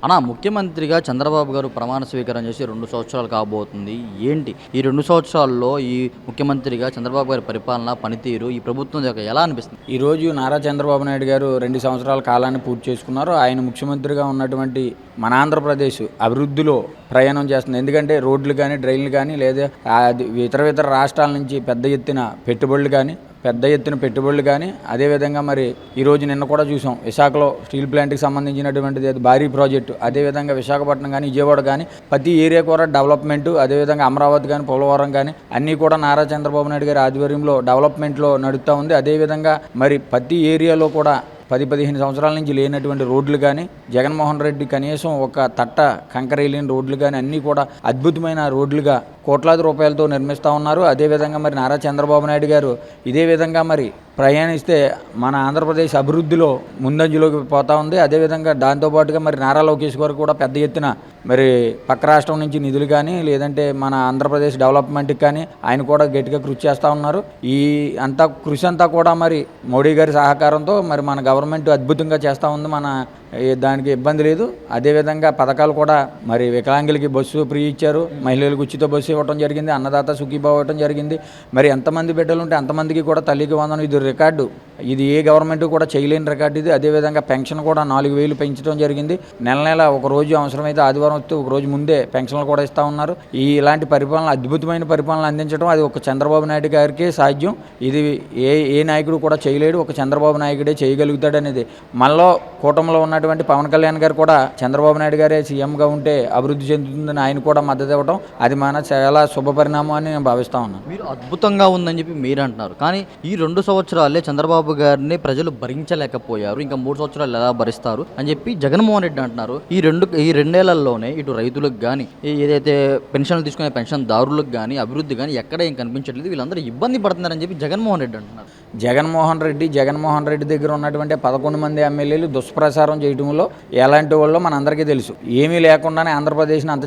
అనా ముఖ్యమంత్రిగా చంద్రబాబు గారు ప్రమాణ స్వీకారం చేసి 2 సంవత్సరాలు కాబోతుంది. ఏంటి ఈ 2 సంవత్సరాల్లో ఈ ముఖ్యమంత్రిగా చంద్రబాబు గారి పరిపాలన, పనితీరు ఈ ప్రభుత్వం యొక్క ఎలా అనిపిస్తుంది? ఈరోజు నారా చంద్రబాబు నాయుడు గారు 2 సంవత్సరాల కాలాన్ని పూర్తి చేసుకున్నారు. ఆయన ముఖ్యమంత్రిగా ఉన్నటువంటి మన ఆంధ్రప్రదేశ్ అభివృద్ధిలో ప్రయాణం చేస్తుంది. ఎందుకంటే రోడ్లు కానీ, డ్రైన్లు కానీ, లేదా ఇతర రాష్ట్రాల నుంచి పెద్ద ఎత్తున పెట్టుబడులు కానీ అదేవిధంగా మరి ఈరోజు నిన్న కూడా చూసాం విశాఖలో స్టీల్ ప్లాంట్కి సంబంధించినటువంటిది భారీ ప్రాజెక్టు. అదేవిధంగా విశాఖపట్నం కానీ, విజయవాడ కానీ ప్రతి ఏరియా కూడా డెవలప్మెంటు, అదేవిధంగా అమరావతి కానీ, పోలవరం కానీ అన్నీ కూడా నారా చంద్రబాబు నాయుడు గారి ఆధ్వర్యంలో డెవలప్మెంట్లో నడుస్తూ ఉంది. అదేవిధంగా మరి ప్రతి ఏరియాలో కూడా 10-15 సంవత్సరాల నుంచి లేనటువంటి రోడ్లు కానీ, జగన్మోహన్ రెడ్డి కనీసం ఒక తట్ట కంకర వేయలేని రోడ్లు కానీ అన్నీ కూడా అద్భుతమైన రోడ్లుగా కోట్లాది రూపాయలతో నిర్మిస్తూ ఉన్నారు. అదేవిధంగా మరి నారా చంద్రబాబు నాయుడు గారు ఇదే విధంగా మరి ప్రయాణిస్తే మన ఆంధ్రప్రదేశ్ అభివృద్ధిలో ముందంజలోకి పోతూ ఉంది. అదేవిధంగా దాంతోపాటుగా మరి నారా లోకేష్ గారు కూడా పెద్ద ఎత్తున మరి పక్క రాష్ట్రం నుంచి నిధులు కానీ, లేదంటే మన ఆంధ్రప్రదేశ్ డెవలప్మెంట్కి కానీ ఆయన కూడా గట్టిగా కృషి చేస్తూ ఉన్నారు. ఈ కృషి అంతా కూడా మరి మోడీ గారి సహకారంతో మరి మన గవర్నమెంట్ అద్భుతంగా చేస్తూ ఉంది. దానికి ఇబ్బంది లేదు. అదేవిధంగా పథకాలు కూడా మరి వికలాంగులకి బస్సు ఫ్రీ ఇచ్చారు, మహిళలకు ఉచిత బస్సు ఇవ్వడం జరిగింది, అన్నదాత సుఖీభావ ఇవ్వడం జరిగింది. మరి ఎంతమంది బిడ్డలు ఉంటే అంతమందికి కూడా తల్లికి వందనం, ఇది రికార్డు. ఇది ఏ గవర్నమెంట్ కూడా చేయలేని రికార్డు ఇది. అదేవిధంగా పెన్షన్ కూడా 4,000 పెంచడం జరిగింది. నెల ఒక రోజు అవసరమైతే ఆదివారం వస్తే ఒక రోజు ముందే పెన్షన్లు కూడా ఇస్తూ ఉన్నారు. ఇలాంటి పరిపాలన, అద్భుతమైన పరిపాలన అందించడం అది ఒక చంద్రబాబు నాయుడు గారికే సాధ్యం. ఇది ఏ నాయకుడు కూడా చేయలేడు, ఒక చంద్రబాబు నాయుడే చేయగలుగుతాడు అనేది. మనలో కూటమిలో ఉన్నటువంటి పవన్ కళ్యాణ్ గారు కూడా చంద్రబాబు నాయుడు గారే సీఎంగా ఉంటే అభివృద్ధి చెందుతుందని ఆయన కూడా మద్దతు ఇవ్వడం అది మన చాలా శుభ పరిణామం అని నేను భావిస్తూ ఉన్నాను. మీరు అద్భుతంగా ఉందని చెప్పి మీరు అంటున్నారు, కానీ ఈ 2 సంవత్సరాలే చంద్రబాబు గారిని ప్రజలు భరించలేకపోయారు, ఇంకా 3 సంవత్సరాలు ఎలా భరిస్తారు అని చెప్పి జగన్మోహన్ రెడ్డి అంటున్నారు. ఈ రెండేళ్లలోనే ఇటు రైతులకు కానీ, ఏదైతే పెన్షన్లు తీసుకునే పెన్షన్దారులకు కానీ, అభివృద్ధి కానీ ఎక్కడ ఏం కనిపించట్లేదు, వీళ్ళందరూ ఇబ్బంది పడుతున్నారని చెప్పి జగన్మోహన్ రెడ్డి అంటున్నారు. జగన్మోహన్ రెడ్డి దగ్గర ఉన్నటువంటి 11 మంది ఎమ్మెల్యేలు దుష్ప్రచారం చేయడంలో ఎలాంటి వాళ్ళో మనందరికీ తెలుసు. ఏమీ లేకుండానే ఆంధ్రప్రదేశ్ని అంత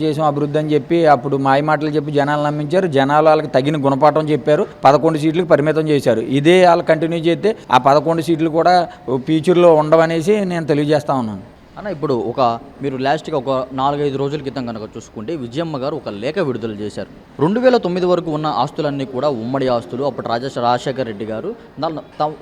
చేసాం అభివృద్ధి అని చెప్పి అప్పుడు మాయమాటలు చెప్పి జనాలు నమ్మించారు. జనాలు వాళ్ళకి తగిన గుణపాఠం చెప్పారు, 11 సీట్లకు పరిమితం చేశారు. ఇదే వాళ్ళు కంటిన్యూ చేస్తే ఆ 11 సీట్లు కూడా ఫ్యూచర్లో ఉండవనేసి నేను తెలియజేస్తా ఉన్నాను. అన్న, ఇప్పుడు మీరు లాస్ట్గా ఒక 4-5 రోజుల క్రితం కనుక చూసుకుంటే విజయమ్మ గారు ఒక లేఖ విడుదల చేశారు. 2009 వరకు ఉన్న ఆస్తులన్నీ కూడా ఉమ్మడి ఆస్తులు. అప్పుడు రాజశేఖర రెడ్డి గారు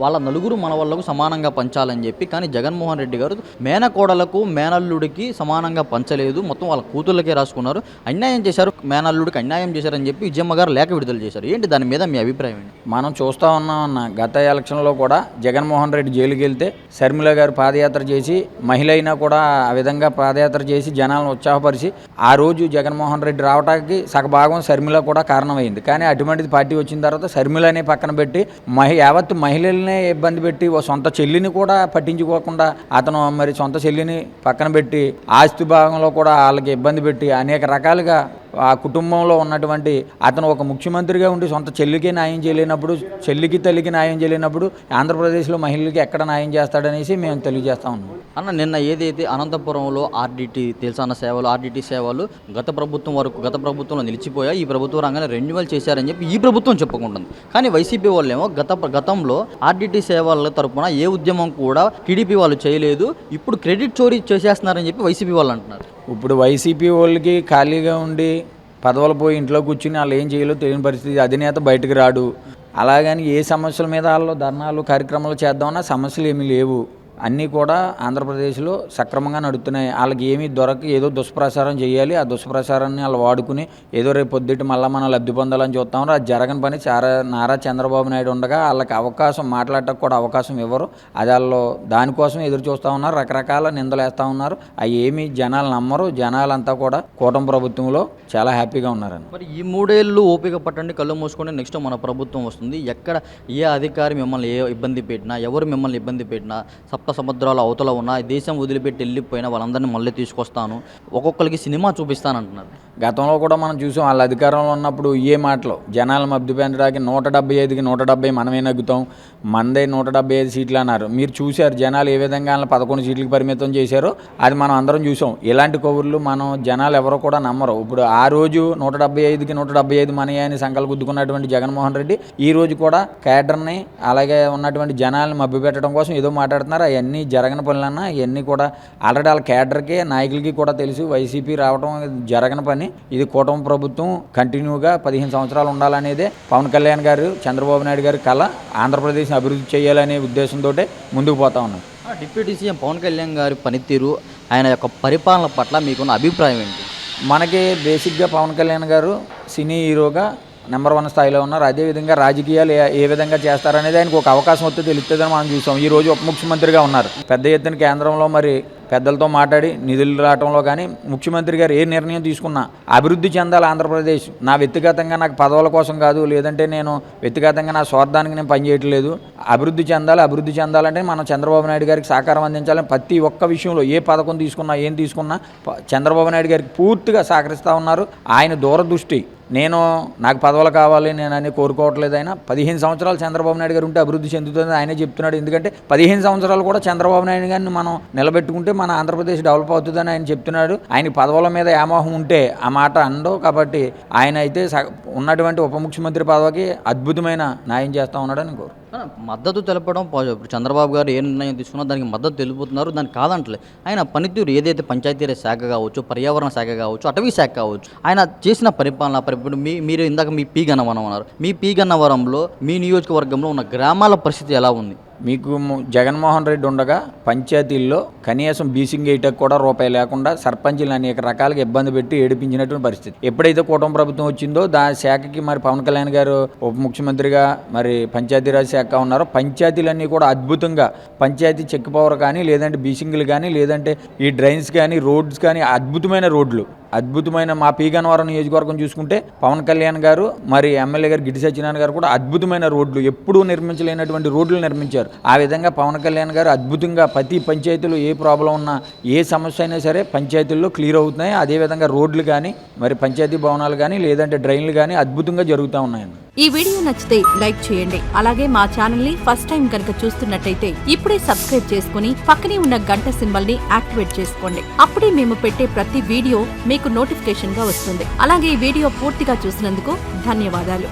వాళ్ళ నలుగురు మనవాళ్లకు సమానంగా పంచాలని చెప్పి, కానీ జగన్మోహన్ రెడ్డి గారు మేనకోడలకు మేనల్లుడికి సమానంగా పంచలేదు, మొత్తం వాళ్ళ కూతుళ్ళకే రాసుకున్నారు, అన్యాయం చేశారు, మేనల్లుడికి అన్యాయం చేశారని చెప్పి విజయమ్మ గారు లేఖ విడుదల చేశారు. ఏంటి దాని మీద మీ అభిప్రాయం ఏంటి? మనం చూస్తూ ఉన్నాం, గత ఎలక్షన్లో కూడా జగన్మోహన్ రెడ్డి జైలుకి వెళ్తే షర్మిల గారు పాదయాత్ర చేసి, మహిళ అయినా కూడా ఆ విధంగా పాదయాత్ర చేసి జనాలను ఉత్సాహపరిచి ఆ రోజు జగన్మోహన్ రెడ్డి రావడానికి సగభాగం షర్మిల కూడా కారణమైంది. కానీ అటువంటిది పార్టీ వచ్చిన తర్వాత షర్మిలనే పక్కన పెట్టి యావత్తు మహిళలనే ఇబ్బంది పెట్టి సొంత చెల్లిని కూడా పట్టించుకోకుండా అతను మరి సొంత చెల్లిని పక్కన పెట్టి ఆస్తి భాగంలో కూడా వాళ్ళకి ఇబ్బంది పెట్టి అనేక రకాలుగా ఆ కుటుంబంలో ఉన్నటువంటి అతను ఒక ముఖ్యమంత్రిగా ఉండి సొంత చెల్లికి న్యాయం చేయలేనప్పుడు, చెల్లికి తల్లికి న్యాయం చేయలేనప్పుడు ఆంధ్రప్రదేశ్లో మహిళలకి ఎక్కడ న్యాయం చేస్తాడనేసి మేము తెలియజేస్తా ఉన్నాం. అన్న, నిన్న ఏదైతే అనంతపురంలో ఆర్డిటి సేవలు గత ప్రభుత్వంలో నిలిచిపోయా, ఈ ప్రభుత్వ రంగాన్ని రెన్యువల్ చేశారని చెప్పి ఈ ప్రభుత్వం చెప్పుకుంటుంది. కానీ వైసీపీ వాళ్ళేమో గతంలో ఆర్డిటి సేవల తరపున ఏ ఉద్యమం కూడా టీడీపీ వాళ్ళు చేయలేదు, ఇప్పుడు క్రెడిట్ చోరీ చేసేస్తున్నారని చెప్పి వైసీపీ వాళ్ళు అంటున్నారు. ఇప్పుడు వైసీపీ వాళ్ళకి ఖాళీగా ఉండి పదవులు పోయి ఇంట్లో కూర్చుని వాళ్ళు ఏం చేయాలో తెలియని పరిస్థితి, అధినేత బయటకు రాడు. అలాగని ఏ సమస్యల మీద వాళ్ళు ధర్నాలు కార్యక్రమాలు చేద్దామన్నా సమస్యలు ఏమీ లేవు. అన్నీ కూడా ఆంధ్రప్రదేశ్లో సక్రమంగా నడుస్తున్నాయి. వాళ్ళకి ఏమీ దొరక ఏదో దుష్ప్రచారం చేయాలి, ఆ దుష్ప్రచారాన్ని వాళ్ళు వాడుకుని ఏదో రేపు పొద్దుట మళ్ళీ మనం లబ్ధి పొందాలని చూస్తాం. అది జరగని పని. నారా చంద్రబాబు నాయుడు ఉండగా వాళ్ళకి అవకాశం మాట్లాడటం కూడా అవకాశం ఇవ్వరు. అది వాళ్ళు దానికోసం ఎదురు చూస్తూ ఉన్నారు, రకరకాల నిందలు వేస్తూ ఉన్నారు. అవి ఏమీ జనాలు నమ్మరు. జనాలంతా కూడా కూటమి ప్రభుత్వంలో చాలా హ్యాపీగా ఉన్నారని. మరి ఈ 3 ఏళ్ళు ఓపిక పట్టండి, కళ్ళు మూసుకొని నెక్స్ట్ మన ప్రభుత్వం వస్తుంది. ఎక్కడ ఏ అధికారి మిమ్మల్ని ఏ ఇబ్బంది పెట్టినా, ఎవరు మిమ్మల్ని ఇబ్బంది పెట్టినా, సముద్రాల అవతల ఉన్న దేశం వదిలిపెట్టి వెళ్ళిపోయినా వాళ్ళందరినీ మళ్ళీ తీసుకొస్తాను, ఒక్కొక్కరికి సినిమా చూపిస్తానంటున్నారు. గతంలో కూడా మనం చూసాం వాళ్ళ అధికారంలో ఉన్నప్పుడు ఏ మాటలు జనాలు మభ్యపెట్టడానికి 175కి 170 మనమే నగ్గుతాం, మనదే 175 సీట్లు అన్నారు. మీరు చూశారు జనాలు ఏ విధంగా వాళ్ళని 11 సీట్లకు పరిమితం చేశారో, అది మనం అందరం చూసాం. ఇలాంటి కబుర్లు మనం జనాలు ఎవరో కూడా నమ్మరు. ఇప్పుడు ఆ రోజు 175కి 175 మనయే అని సంకల్పం గుద్దుకున్నటువంటి జగన్మోహన్ రెడ్డి ఈ రోజు కూడా కేడర్ని అలాగే ఉన్నటువంటి జనాలను మభ్యపెట్టడం కోసం ఏదో మాట్లాడుతున్నారు. అవన్నీ జరగని పనులన్నా ఇవన్నీ కూడా ఆల్రెడీ వాళ్ళ కేడర్కి నాయకులకి కూడా తెలుసు. వైసీపీ రావడం జరగని పని. ఇది కూటమి ప్రభుత్వం కంటిన్యూగా 15 సంవత్సరాలు ఉండాలనేదే పవన్ కళ్యాణ్ గారు, చంద్రబాబు నాయుడు గారి కళ. ఆంధ్రప్రదేశ్ని అభివృద్ధి చేయాలనే ఉద్దేశంతో ముందుకు పోతా ఉన్నాం. డిప్యూటీ సీఎం పవన్ కళ్యాణ్ గారి పనితీరు, ఆయన యొక్క పరిపాలన పట్ల మీకున్న అభిప్రాయం ఏంటి? మనకి బేసిక్గా పవన్ కళ్యాణ్ గారు సినీ హీరోగా నెంబర్ 1 స్థాయిలో ఉన్నారు. అదేవిధంగా రాజకీయాలు ఏ విధంగా చేస్తారనేది ఆయనకు ఒక అవకాశం వస్తే తెలుస్తుందని మనం చూసాం. ఈ రోజు ఉప ముఖ్యమంత్రిగా ఉన్నారు. పెద్ద ఎత్తున కేంద్రంలో మరి పెద్దలతో మాట్లాడి నిధులు రావడంలో కానీ ముఖ్యమంత్రి గారు ఏ నిర్ణయం తీసుకున్నా అభివృద్ధి చెందాలి ఆంధ్రప్రదేశ్. నా వ్యక్తిగతంగా నాకు పదవుల కోసం కాదు, లేదంటే నేను వ్యక్తిగతంగా నా స్వార్థానికి నేను పనిచేయట్లేదు. అభివృద్ధి చెందాలంటే మనం చంద్రబాబు నాయుడు గారికి సహకారం అందించాలని ప్రతి ఒక్క విషయంలో ఏ పథకం తీసుకున్నా ఏం తీసుకున్నా చంద్రబాబు నాయుడు గారికి పూర్తిగా సహకరిస్తూ ఉన్నారు. ఆయన దూరదృష్టి. నాకు పదవులు కావాలి నేను అని కోరుకోవట్లేదు. ఆయన 15 సంవత్సరాలు చంద్రబాబు నాయుడు గారు ఉంటే అభివృద్ధి చెందుతుంది ఆయనే చెప్తున్నాడు. ఎందుకంటే 15 సంవత్సరాలు కూడా చంద్రబాబు నాయుడు గారిని మనం నిలబెట్టుకుంటే మన ఆంధ్రప్రదేశ్ డెవలప్ అవుతుందని ఆయన చెప్తున్నాడు. ఆయన పదవుల మీద వ్యామోహం ఉంటే ఆ మాట అండవు. కాబట్టి ఆయన అయితే ఉన్నటువంటి ఉప ముఖ్యమంత్రి పదవికి అద్భుతమైన న్యాయం చేస్తూ ఉన్నాడని కోరు. మద్దతు తెలపడం, చంద్రబాబు గారు ఏ నిర్ణయం తీసుకున్నా దానికి మద్దతు తెలుపుతున్నారు, దానికి కాదంటలే. ఆయన పనితీరు ఏదైతే పంచాయతీరాజ్ శాఖ కావచ్చు, పర్యావరణ శాఖ కావచ్చు, అటవీ శాఖ కావచ్చు, ఆయన చేసిన పరిపాలన ఇప్పుడు మీరు ఇందాక మీ పి గన్నవరం అన్నారు. మీ పి గన్నవరంలో మీ నియోజకవర్గంలో ఉన్న గ్రామాల పరిస్థితి ఎలా ఉంది? మీకు జగన్మోహన్ రెడ్డి ఉండగా పంచాయతీల్లో కనీసం బీసింగ్ వేయటకు కూడా రూపాయి లేకుండా సర్పంచులు అనేక రకాలుగా ఇబ్బంది పెట్టి ఏడిపించినటువంటి పరిస్థితి. ఎప్పుడైతే కూటమి ప్రభుత్వం వచ్చిందో దాని శాఖకి మరి పవన్ కళ్యాణ్ గారు ఉప ముఖ్యమంత్రిగా మరి పంచాయతీరాజ్ శాఖ ఉన్నారో పంచాయతీలన్నీ కూడా అద్భుతంగా పంచాయతీ చెక్ పవర్ కానీ, లేదంటే బీసింగ్లు కానీ, లేదంటే ఈ డ్రైన్స్ కానీ, రోడ్స్ కానీ అద్భుతమైన రోడ్లు, అద్భుతమైన మా పి గన్నవరం నియోజకవర్గం చూసుకుంటే పవన్ కళ్యాణ్ గారు మరి ఎమ్మెల్యే గారు గిడ్డి సత్యనారాయణ గారు కూడా అద్భుతమైన రోడ్లు, ఎప్పుడూ నిర్మించలేనటువంటి రోడ్లు నిర్మించారు. ఆ విధంగా పవన్ కళ్యాణ్ గారు అద్భుతంగా ప్రతి పంచాయతీలో ఏ ప్రాబ్లం ఉన్నా ఏ సమస్య అయినా సరే పంచాయతీల్లో క్లియర్ అవుతున్నాయి. అదేవిధంగా రోడ్లు కానీ, మరి పంచాయతీ భవనాలు కానీ, లేదంటే డ్రైన్లు కానీ అద్భుతంగా జరుగుతూ ఉన్నాయండి. ఈ వీడియో నచ్చితే లైక్ చేయండి. అలాగే మా ఛానల్ ని ఫస్ట్ టైం కనుక చూస్తున్నట్టయితే ఇప్పుడే సబ్స్క్రైబ్ చేసుకుని పక్కనే ఉన్న గంట సింబల్ ని యాక్టివేట్ చేసుకోండి. అప్పుడే మేము పెట్టే ప్రతి వీడియో మీకు నోటిఫికేషన్ గా వస్తుంది. అలాగే ఈ వీడియో పూర్తిగా చూసినందుకు ధన్యవాదాలు.